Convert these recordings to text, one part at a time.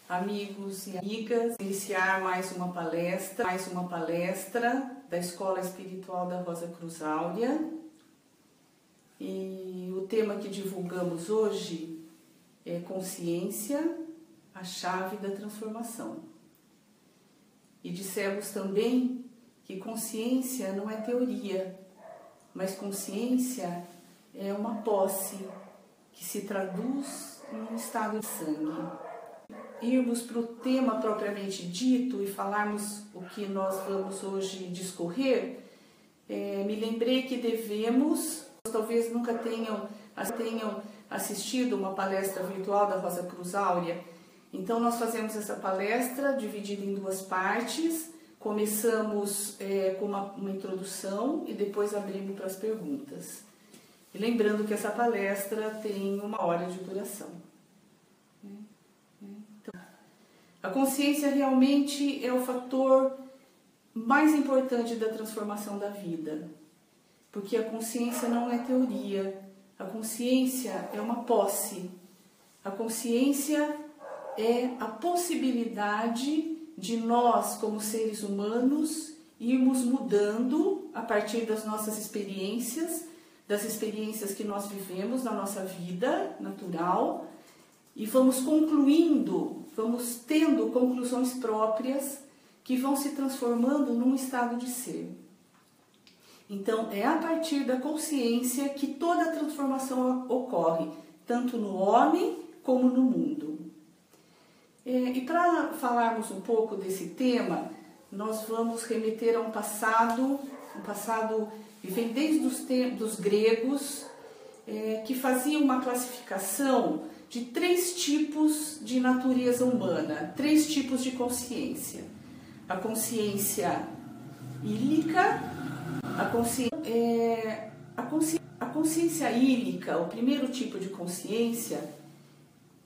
amigos e amigas, iniciar mais uma palestra da Escola Espiritual da Rosa Cruz Áurea. E o tema que divulgamos hoje é consciência, a chave da transformação. E dissemos também que consciência não é teoria, mas consciência é uma posse que se traduz em um estado de sangue. Irmos para o tema propriamente dito e falarmos o que nós vamos hoje discorrer, me lembrei que devemos, talvez nunca tenham assistido uma palestra virtual da Rosa Cruz Áurea. Então nós fazemos essa palestra dividida em duas partes. Começamos com uma introdução e depois abrimos para as perguntas. E lembrando que essa palestra tem 1 hora de duração. Então, a consciência realmente é o fator mais importante da transformação da vida. Porque a consciência não é teoria, a consciência é uma posse. A consciência é a possibilidade de nós, como seres humanos, irmos mudando a partir das nossas experiências, das experiências que nós vivemos na nossa vida natural, e vamos concluindo, vamos tendo conclusões próprias que vão se transformando num estado de ser. Então, é a partir da consciência que toda a transformação ocorre, tanto no homem como no mundo. E para falarmos um pouco desse tema, nós vamos remeter a um passado que vem desde os tempos dos gregos, que fazia uma classificação de 3 tipos de natureza humana, 3 tipos de consciência. A consciência ílica, a consciência ílica, o primeiro tipo de consciência,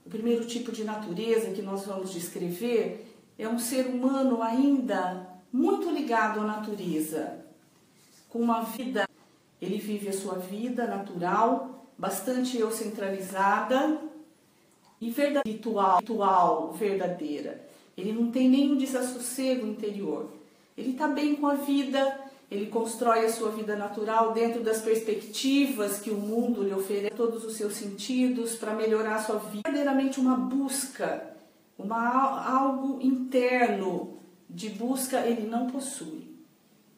o primeiro tipo de natureza que nós vamos descrever, é um ser humano ainda muito ligado à natureza, com uma vida, ele vive a sua vida natural, bastante eucentralizada e espiritual, verdadeira. Ele não tem nenhum desassossego interior. Ele está bem com a vida, ele constrói a sua vida natural dentro das perspectivas que o mundo lhe oferece, todos os seus sentidos, para melhorar a sua vida. Verdadeiramente uma busca, algo interno de busca, ele não possui.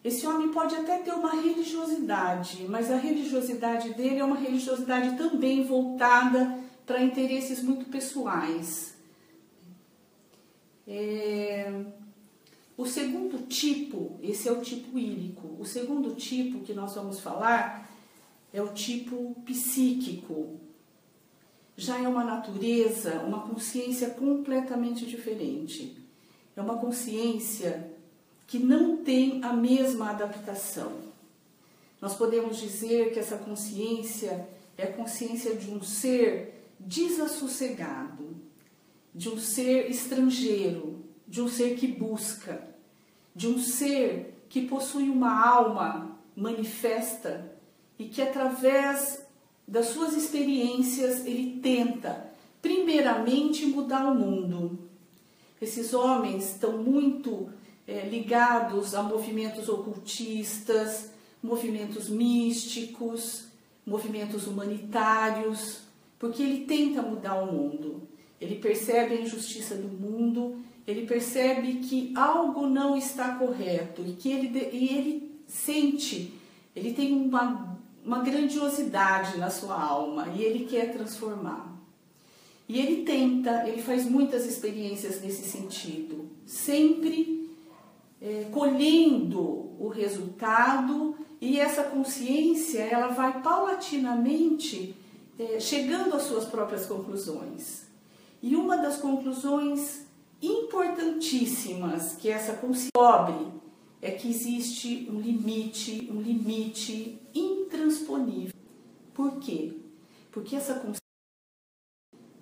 Esse homem pode até ter uma religiosidade, mas a religiosidade dele é uma religiosidade também voltada para interesses muito pessoais. O segundo tipo, esse é o tipo ílico. O segundo tipo que nós vamos falar é o tipo psíquico. Já é uma natureza, uma consciência completamente diferente. É uma consciência que não tem a mesma adaptação. Nós podemos dizer que essa consciência é a consciência de um ser desassossegado, de um ser estrangeiro, de um ser que busca, de um ser que possui uma alma manifesta e que através das suas experiências ele tenta primeiramente mudar o mundo. Esses homens estão muito ligados a movimentos ocultistas, movimentos místicos, movimentos humanitários, porque ele tenta mudar o mundo. Ele percebe a injustiça do mundo, ele percebe que algo não está correto e que ele sente, ele tem uma grandiosidade na sua alma e ele quer transformar. E ele tenta, ele faz muitas experiências nesse sentido, sempre colhendo o resultado, e essa consciência ela vai paulatinamente chegando às suas próprias conclusões. E uma das conclusões importantíssimas que essa consciência descobre é que existe um limite intransponível. Por quê? Porque essa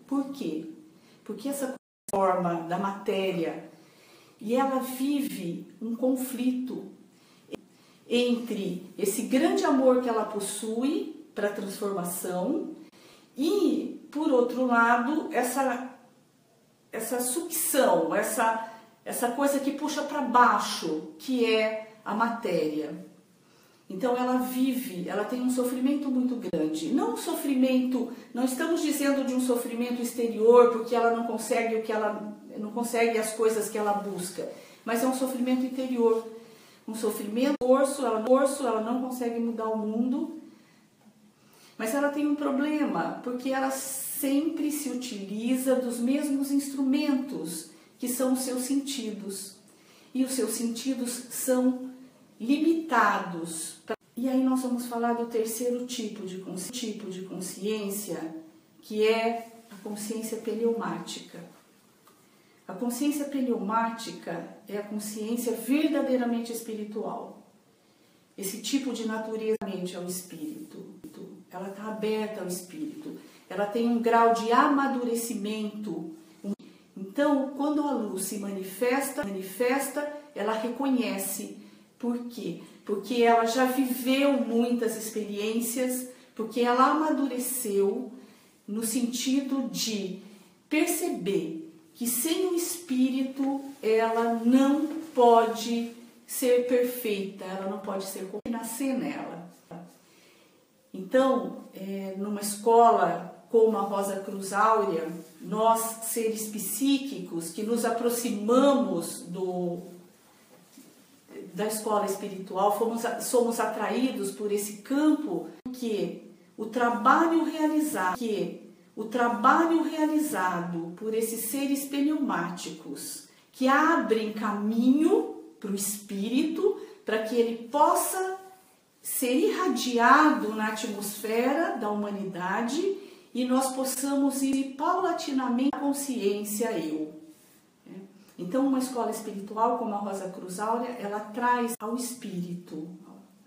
consciência forma da matéria e ela vive um conflito entre esse grande amor que ela possui para a transformação e, por outro lado, essa sucção, essa coisa que puxa para baixo, que é a matéria. Então ela vive, ela tem um sofrimento muito grande. Não um sofrimento, não estamos dizendo de um sofrimento exterior, porque ela não consegue não consegue as coisas que ela busca, mas é um sofrimento interior. Um sofrimento, ela não consegue mudar o mundo, mas ela tem um problema, porque ela sempre se utiliza dos mesmos instrumentos, que são os seus sentidos. E os seus sentidos são limitados. E aí nós vamos falar do terceiro tipo de consciência, que é a consciência pneumática. A consciência pneumática é a consciência verdadeiramente espiritual. Esse tipo de natureza é o espírito. Ela está aberta ao espírito. Ela tem um grau de amadurecimento. Então, quando a luz se manifesta, ela reconhece. Por quê? Porque ela já viveu muitas experiências, porque ela amadureceu no sentido de perceber que sem o espírito ela não pode ser perfeita, ela não pode ser como nascer nela. Então, numa escola como a Rosa Cruz Áurea, nós, seres psíquicos, que nos aproximamos da escola espiritual, somos atraídos por esse campo, que o trabalho realizado por esses seres pneumáticos, que abrem caminho para o espírito, para que ele possa ser irradiado na atmosfera da humanidade e nós possamos ir paulatinamente à consciência eu. Então, uma escola espiritual como a Rosa Cruz Áurea, ela traz ao espírito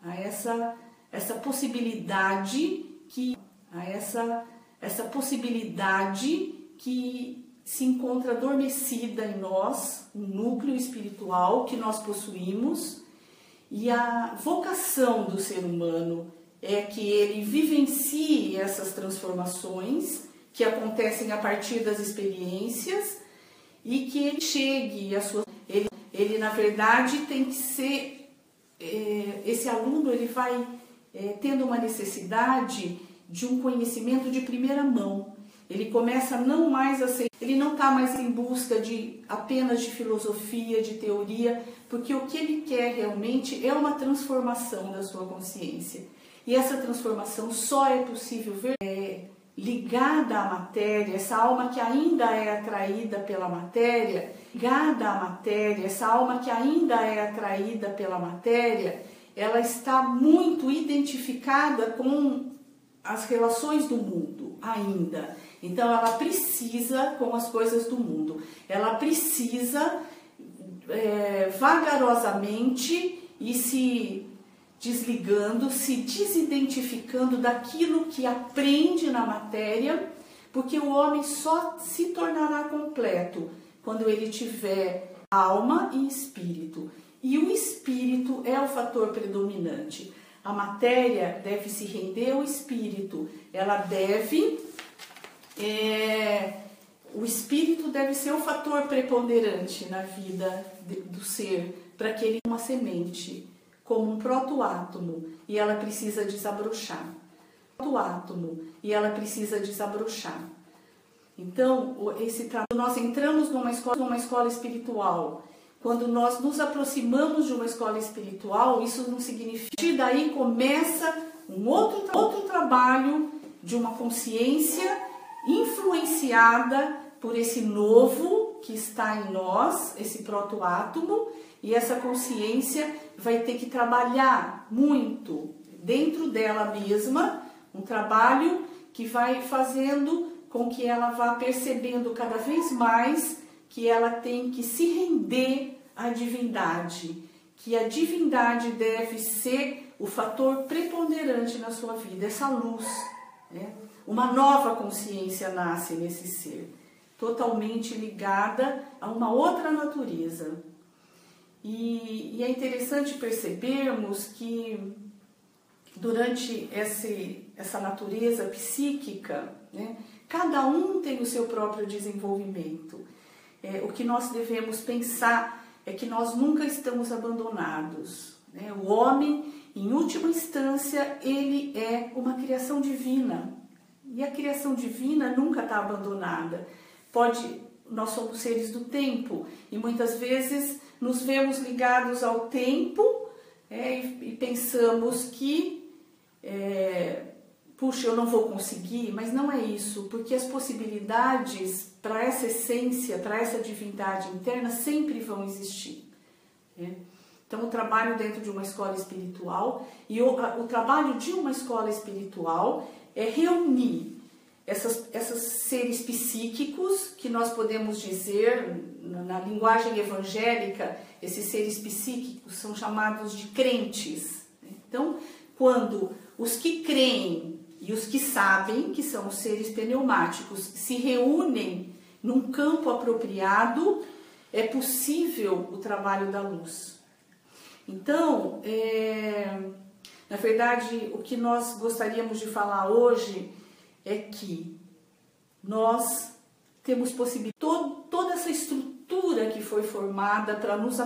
a essa possibilidade que se encontra adormecida em nós, um núcleo espiritual que nós possuímos, e a vocação do ser humano é que ele vivencie essas transformações que acontecem a partir das experiências e que ele chegue a sua... Ele na verdade tem que ser... esse aluno ele vai tendo uma necessidade de um conhecimento de primeira mão. Ele começa não mais a ser... Ele não está mais em busca apenas de filosofia, de teoria, porque o que ele quer realmente é uma transformação da sua consciência. E essa transformação só é possível ligada à matéria, essa alma que ainda é atraída pela matéria, ela está muito identificada com as relações do mundo ainda. Então ela precisa com as coisas do mundo. Ela precisa vagarosamente ir se desligando, se desidentificando daquilo que aprende na matéria, porque o homem só se tornará completo quando ele tiver alma e espírito. E o espírito é o fator predominante. A matéria deve se render ao espírito. O espírito deve ser o fator preponderante na vida do ser, para que ele uma semente, como um protoátomo, e ela precisa desabrochar. Então, nós entramos numa escola espiritual. Quando nós nos aproximamos de uma escola espiritual, isso não significa que daí começa um outro trabalho de uma consciência influenciada por esse novo que está em nós, esse protoátomo, e essa consciência vai ter que trabalhar muito dentro dela mesma, um trabalho que vai fazendo com que ela vá percebendo cada vez mais que ela tem que se render à divindade, que a divindade deve ser o fator preponderante na sua vida, essa luz, né? Uma nova consciência nasce nesse ser, totalmente ligada a uma outra natureza. E é interessante percebermos que durante essa natureza psíquica, né, cada um tem o seu próprio desenvolvimento. o que nós devemos pensar é que nós nunca estamos abandonados, né? O homem, em última instância, ele é uma criação divina. E a criação divina nunca está abandonada. Nós somos seres do tempo e muitas vezes nos vemos ligados ao tempo e pensamos que, puxa, eu não vou conseguir, mas não é isso, porque as possibilidades para essa essência, para essa divindade interna sempre vão existir, né? Então, o trabalho dentro de uma escola espiritual e o trabalho de uma escola espiritual é reunir esses seres psíquicos, que nós podemos dizer, na linguagem evangélica, esses seres psíquicos são chamados de crentes. Então, quando os que creem e os que sabem, que são os seres pneumáticos, se reúnem num campo apropriado, é possível o trabalho da luz. Então, na verdade, o que nós gostaríamos de falar hoje é que nós temos possibilidade, toda essa estrutura que foi formada para nos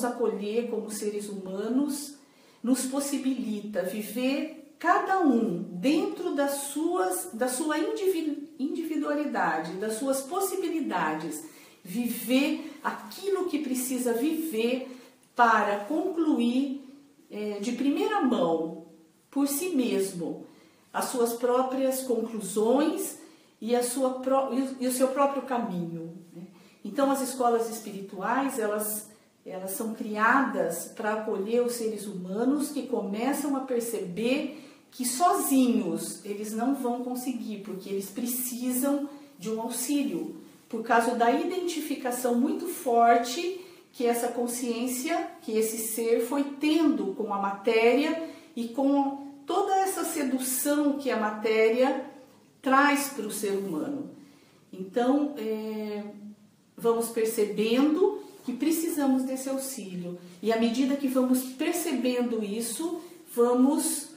acolher como seres humanos, nos possibilita viver cada um dentro da sua individualidade, das suas possibilidades, viver aquilo que precisa viver para concluir de primeira mão, por si mesmo, as suas próprias conclusões e o seu próprio caminho, né? Então, as escolas espirituais, elas são criadas para acolher os seres humanos que começam a perceber que sozinhos eles não vão conseguir, porque eles precisam de um auxílio, por causa da identificação muito forte que essa consciência, que esse ser foi tendo com a matéria e com toda essa sedução que a matéria traz para o ser humano. Então, vamos percebendo que precisamos desse auxílio. E à medida que vamos percebendo isso, vamos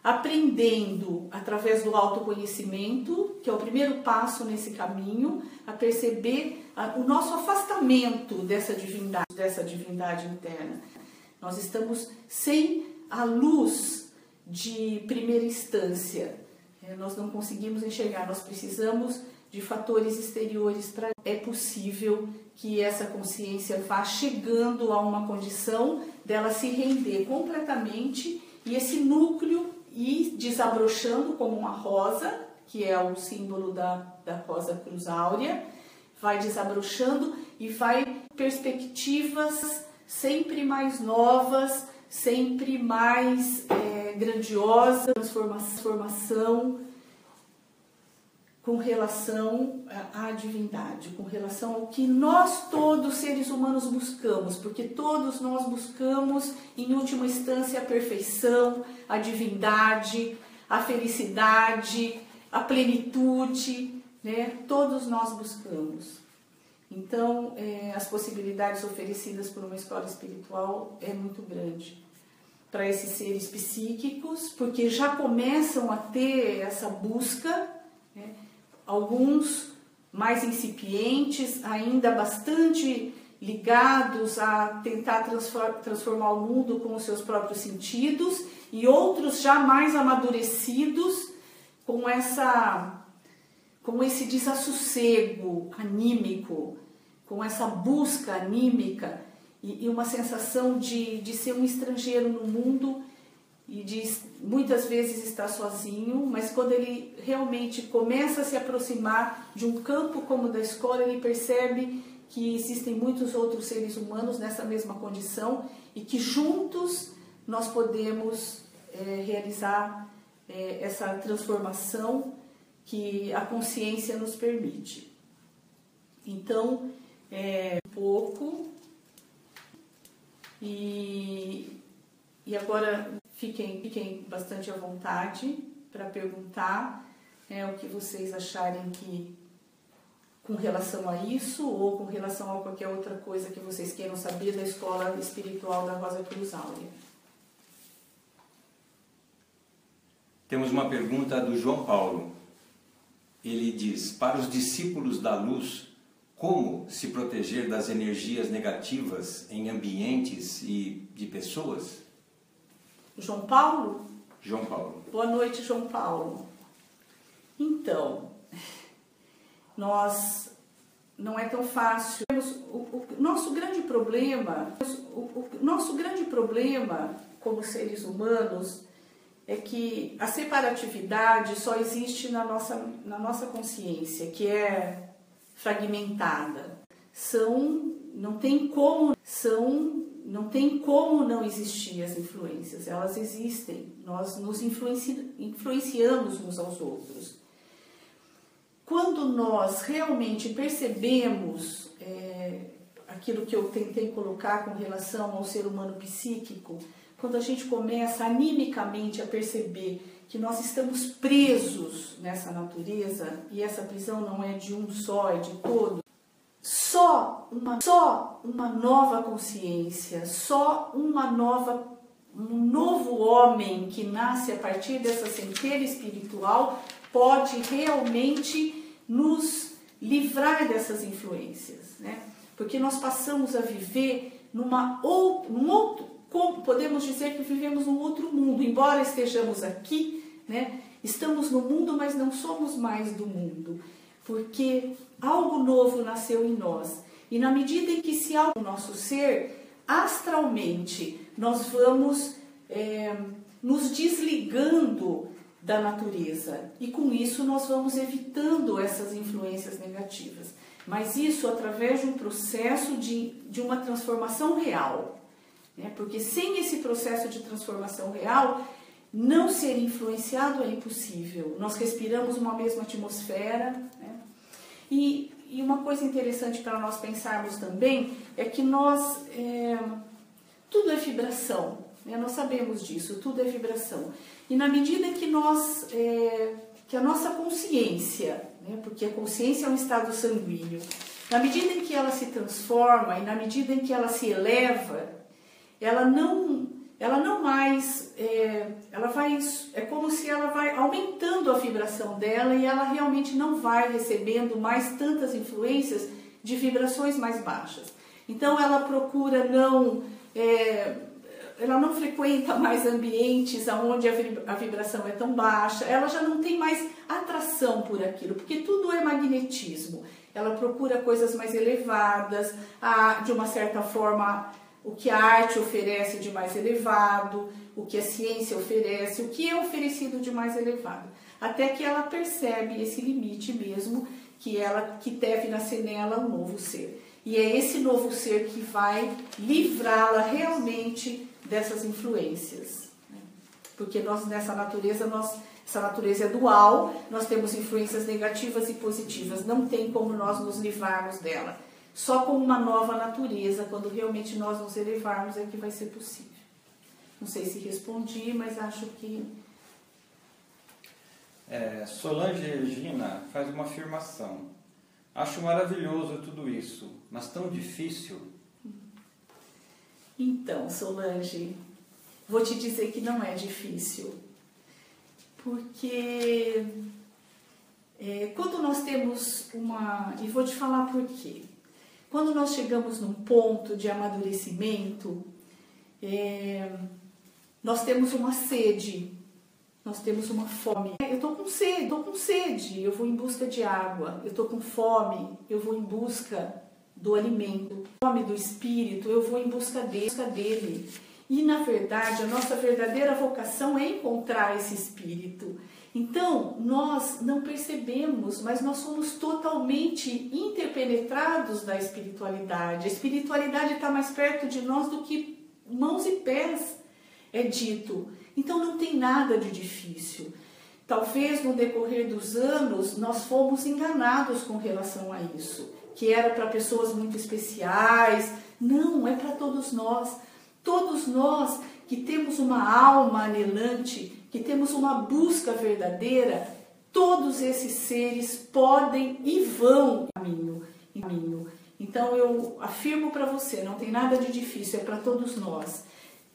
aprendendo, através do autoconhecimento, que é o primeiro passo nesse caminho, a perceber o nosso afastamento dessa divindade interna. Nós estamos sem a luz de primeira instância. Nós não conseguimos enxergar, nós precisamos de fatores exteriores para... É possível que essa consciência vá chegando a uma condição dela se render completamente e esse núcleo ir desabrochando como uma rosa, que é o símbolo da rosa cruz áurea, vai desabrochando e vai perspectivas sempre mais novas, sempre mais grandiosa, transformação com relação à divindade, com relação ao que nós todos seres humanos buscamos, porque todos nós buscamos em última instância a perfeição, a divindade, a felicidade, a plenitude, né? Todos nós buscamos. Então, as possibilidades oferecidas por uma escola espiritual é muito grande para esses seres psíquicos, porque já começam a ter essa busca, né? Alguns mais incipientes, ainda bastante ligados a tentar transformar o mundo com os seus próprios sentidos, e outros já mais amadurecidos com esse desassossego anímico, com essa busca anímica e uma sensação de ser um estrangeiro no mundo e de muitas vezes estar sozinho, mas quando ele realmente começa a se aproximar de um campo como o da escola, ele percebe que existem muitos outros seres humanos nessa mesma condição e que juntos nós podemos realizar essa transformação que a consciência nos permite. Então, um pouco, e agora fiquem bastante à vontade para perguntar o que vocês acharem que com relação a isso ou com relação a qualquer outra coisa que vocês queiram saber da escola espiritual da Rosa Cruz Áurea. Temos uma pergunta do João Paulo. ele diz: para os discípulos da luz, como se proteger das energias negativas em ambientes e de pessoas? João Paulo? João Paulo. Boa noite, João Paulo. Então, não é tão fácil. O nosso grande problema como seres humanos é que a separatividade só existe na nossa consciência, que é fragmentada. Não tem como não existir as influências, elas existem. Nós nos influenciamos uns aos outros. Quando nós realmente percebemos aquilo que eu tentei colocar com relação ao ser humano psíquico, quando a gente começa animicamente a perceber que nós estamos presos nessa natureza, e essa prisão não é de um só, é de todo, só uma nova consciência, um novo homem que nasce a partir dessa centelha espiritual pode realmente nos livrar dessas influências, né? Porque nós passamos a viver podemos dizer que vivemos num outro mundo, embora estejamos aqui, né? Estamos no mundo, mas não somos mais do mundo, porque algo novo nasceu em nós. E na medida em que se algo no nosso ser, astralmente, nós vamos nos desligando da natureza. E com isso nós vamos evitando essas influências negativas. Mas isso através de um processo de uma transformação real. Né? Porque sem esse processo de transformação real, não ser influenciado é impossível. Nós respiramos uma mesma atmosfera, né? E uma coisa interessante para nós pensarmos também é que tudo é vibração, né? Nós sabemos disso, tudo é vibração. E na medida que que a nossa consciência, né? Porque a consciência é um estado sanguíneo, na medida em que ela se transforma e na medida em que ela se eleva, ela não mais, é como se ela vai aumentando a vibração dela e ela realmente não vai recebendo mais tantas influências de vibrações mais baixas. Então ela procura ela não frequenta mais ambientes onde a vibração é tão baixa, ela já não tem mais atração por aquilo, porque tudo é magnetismo. Ela procura coisas mais elevadas, de uma certa forma, o que a arte oferece de mais elevado, o que a ciência oferece, o que é oferecido de mais elevado. Até que ela percebe esse limite mesmo, que deve nascer nela um novo ser. E é esse novo ser que vai livrá-la realmente dessas influências. Porque essa natureza é dual, nós temos influências negativas e positivas, não tem como nós nos livrarmos dela. Só com uma nova natureza, quando realmente nós nos elevarmos, é que vai ser possível. Não sei se respondi, mas acho que... Solange Regina faz uma afirmação. Acho maravilhoso tudo isso, mas tão difícil. Então, Solange, vou te dizer que não é difícil. Porque quando nós temos e vou te falar por quê. Quando nós chegamos num ponto de amadurecimento, nós temos uma sede, nós temos uma fome. Eu estou com sede, eu vou em busca de água. Eu estou com fome, eu vou em busca do alimento. Fome do espírito, eu vou em busca dele. E, na verdade, a nossa verdadeira vocação é encontrar esse espírito. Então, nós não percebemos, mas nós somos totalmente interpenetrados da espiritualidade. A espiritualidade está mais perto de nós do que mãos e pés, é dito. Então, não tem nada de difícil. Talvez, no decorrer dos anos, nós fomos enganados com relação a isso, que era para pessoas muito especiais. Não, é para todos nós. Todos nós que temos uma alma anelante, que temos uma busca verdadeira, todos esses seres podem e vão em caminho. Então eu afirmo para você, não tem nada de difícil, é para todos nós.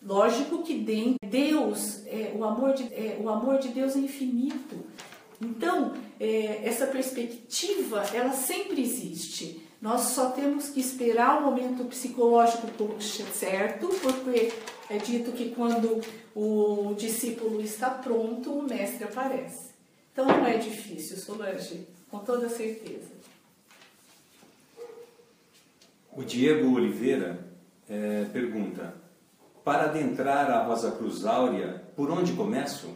Lógico que Deus, o amor de Deus é infinito. Então, essa perspectiva, ela sempre existe. Nós só temos que esperar o momento psicológico certo, porque é dito que quando o discípulo está pronto, o mestre aparece. Então não é difícil, Solange, com toda certeza. O Diego Oliveira pergunta: para adentrar a Rosa Cruz Áurea, por onde começo?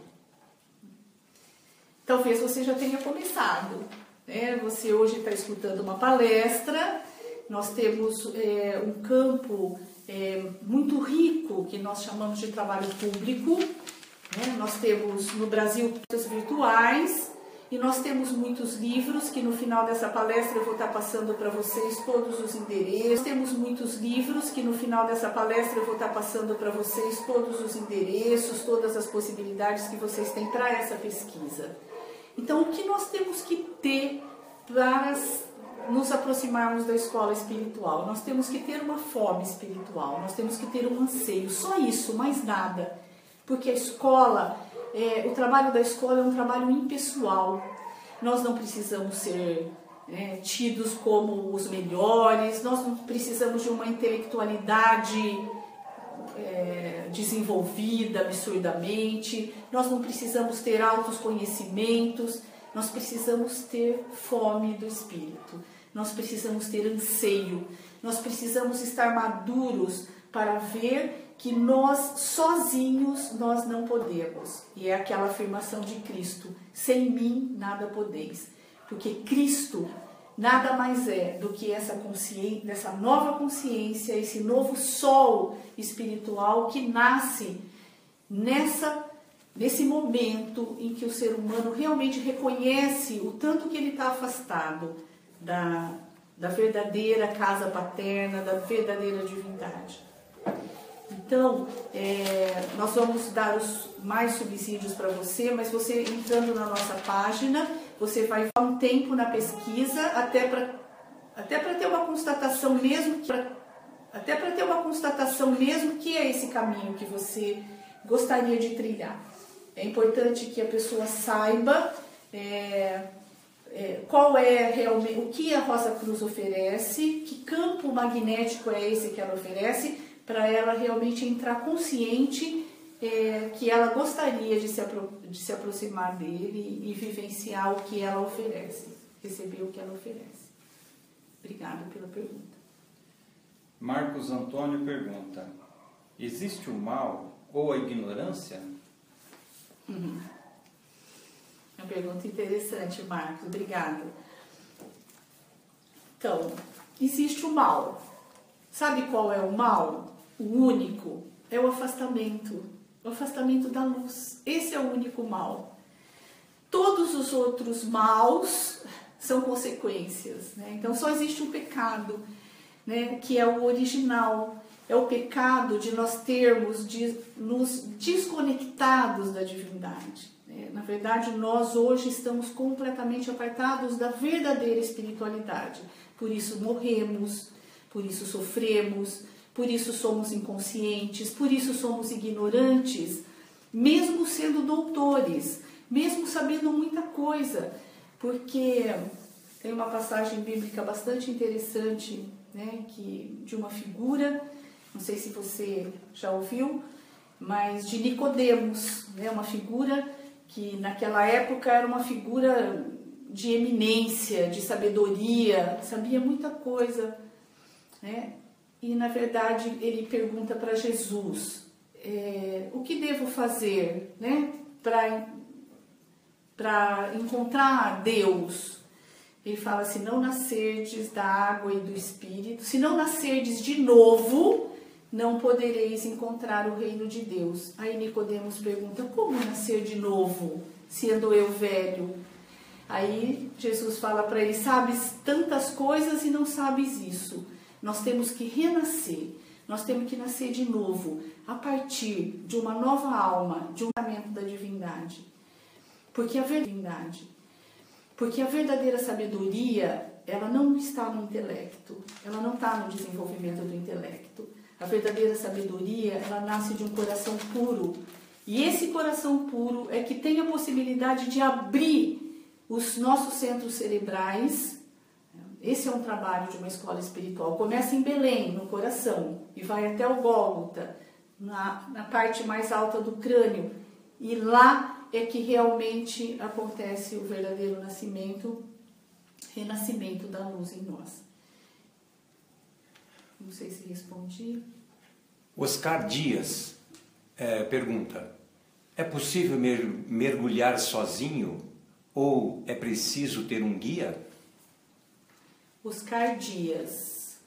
Talvez você já tenha começado, né? Você hoje está escutando uma palestra, nós temos um campo muito rico que nós chamamos de trabalho público, né? Nós temos no Brasil cursos virtuais e nós temos muitos livros que no final dessa palestra eu vou estar passando para vocês todos os endereços. Temos muitos livros que no final dessa palestra eu vou estar passando para vocês todos os endereços, todas as possibilidades que vocês têm para essa pesquisa. Então, o que nós temos que ter para nos aproximarmos da escola espiritual? Nós temos que ter uma fome espiritual, nós temos que ter um anseio, só isso, mais nada. Porque a escola, o trabalho da escola é um trabalho impessoal. Nós não precisamos ser tidos como os melhores, nós não precisamos de uma intelectualidade desenvolvida absurdamente, nós não precisamos ter altos conhecimentos, nós precisamos ter fome do Espírito, nós precisamos ter anseio, nós precisamos estar maduros para ver que nós sozinhos nós não podemos. E é aquela afirmação de Cristo: sem mim nada podeis. Porque Cristo nada mais é do que essa consciência, essa nova consciência, esse novo sol espiritual que nasce nesse momento em que o ser humano realmente reconhece o tanto que ele está afastado da verdadeira casa paterna, da verdadeira divindade. Então, nós vamos dar mais subsídios para você, mas você entrando na nossa página, você vai dar um tempo na pesquisa até para ter uma constatação mesmo que é esse caminho que você gostaria de trilhar. É importante que a pessoa saiba qual é realmente o que a Rosa Cruz oferece, que campo magnético é esse que ela oferece, para ela realmente entrar consciente que ela gostaria de se aproximar dele e vivenciar o que ela oferece, receber o que ela oferece. Obrigada pela pergunta. Marcos Antônio pergunta: existe o mal ou a ignorância? Uma pergunta interessante, Marcos. Obrigada. Então, existe o mal. Sabe qual é o mal? O único é o afastamento da luz. Esse é o único mal. Todos os outros maus são consequências, né? Então só existe um pecado, né, que é o original. É o pecado de nós termos nos desconectados da divindade. Na verdade, nós hoje estamos completamente apartados da verdadeira espiritualidade. Por isso morremos, por isso sofremos, por isso somos inconscientes, por isso somos ignorantes, mesmo sendo doutores, mesmo sabendo muita coisa. Porque tem uma passagem bíblica bastante interessante, né, de uma figura, não sei se você já ouviu, mas de Nicodemos, né, uma figura que naquela época era uma figura de eminência, de sabedoria, sabia muita coisa, né? E na verdade ele pergunta para Jesus, o que devo fazer, né, para encontrar Deus? Ele fala: se não nascerdes da água e do Espírito, se não nascerdes de novo, não podereis encontrar o reino de Deus. Aí Nicodemos pergunta: como nascer de novo, sendo eu velho? Aí Jesus fala para ele: sabes tantas coisas e não sabes isso. Nós temos que renascer, nós temos que nascer de novo, a partir de uma nova alma, de um tratamento da divindade. Porque a verdadeira sabedoria, ela não está no intelecto, ela não está no desenvolvimento do intelecto. A verdadeira sabedoria, ela nasce de um coração puro. E esse coração puro é que tem a possibilidade de abrir os nossos centros cerebrais. Esse é um trabalho de uma escola espiritual. Começa em Belém, no coração, e vai até o Gólgota, na parte mais alta do crânio. E lá é que realmente acontece o verdadeiro renascimento da luz em nós. Não sei se respondi. Oscar Dias pergunta: é possível mergulhar sozinho ou é preciso ter um guia? Oscar Dias.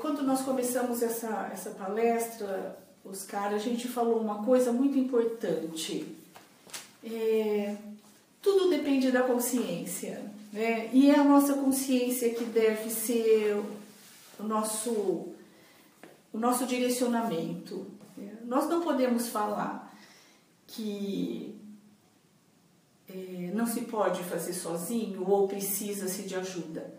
Quando nós começamos essa palestra, Oscar, a gente falou uma coisa muito importante. Tudo depende da consciência, né? E é a nossa consciência que deve ser o nosso direcionamento. Nós não podemos falar que não se pode fazer sozinho ou precisa-se de ajuda.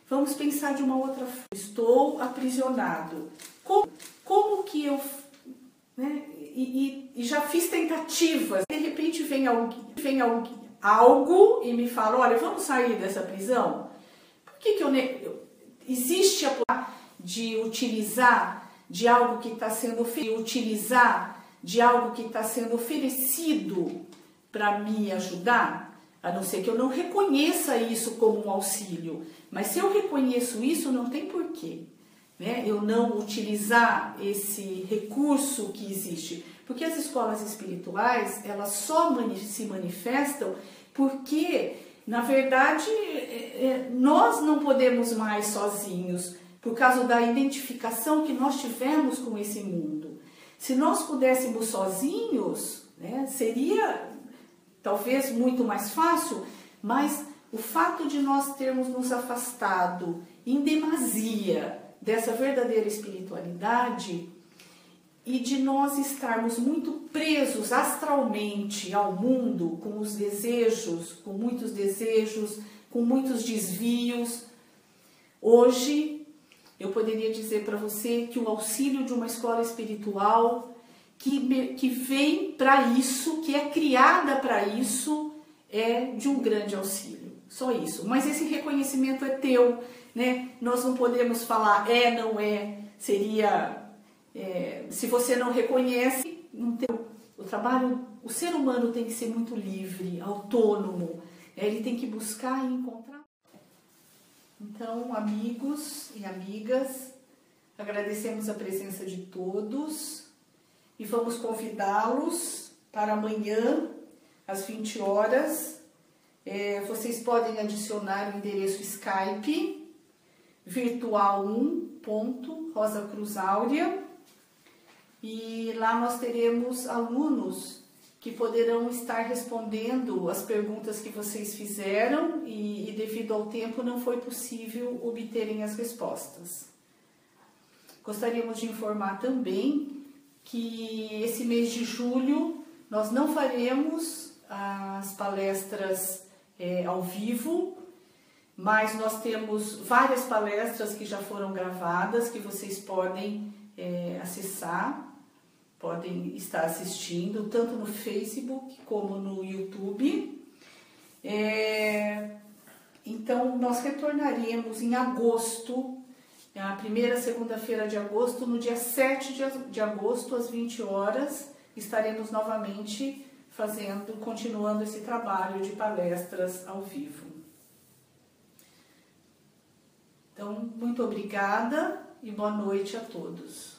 Vamos pensar de uma outra forma. Estou aprisionado. Como que eu... Né? E já fiz tentativas. De repente vem algo e me fala, olha, vamos sair dessa prisão? Por que existe a possibilidade de utilizar de algo que está sendo oferecido para me ajudar? A não ser que eu não reconheça isso como um auxílio. Mas se eu reconheço isso, não tem porquê, né, eu não utilizar esse recurso que existe. Porque as escolas espirituais, elas só se manifestam porque, na verdade, nós não podemos mais sozinhos, por causa da identificação que nós tivemos com esse mundo. Se nós pudéssemos sozinhos, né, seria talvez muito mais fácil, mas o fato de nós termos nos afastado em demasia dessa verdadeira espiritualidade e de nós estarmos muito presos astralmente ao mundo, com os desejos, com muitos desvios. Hoje, eu poderia dizer para você que o auxílio de uma escola espiritual que vem para isso, que é criada para isso, é de um grande auxílio. Só isso. Mas esse reconhecimento é teu, né? Nós não podemos falar não é, seria... se você não reconhece, não tem o trabalho. O ser humano tem que ser muito livre, autônomo. Ele tem que buscar e encontrar. Então, amigos e amigas, agradecemos a presença de todos e vamos convidá-los para amanhã, às 20 horas. Vocês podem adicionar o endereço Skype, virtual1.rosacruzaurea, e lá nós teremos alunos que poderão estar respondendo as perguntas que vocês fizeram e devido ao tempo não foi possível obterem as respostas. Gostaríamos de informar também que esse mês de julho nós não faremos as palestras ao vivo, mas nós temos várias palestras que já foram gravadas, que vocês podem acessar, podem estar assistindo, tanto no Facebook como no YouTube. Então, nós retornaremos em agosto, a primeira segunda-feira de agosto, no dia 7 de agosto, às 20 horas, estaremos novamente continuando esse trabalho de palestras ao vivo. Então, muito obrigada e boa noite a todos.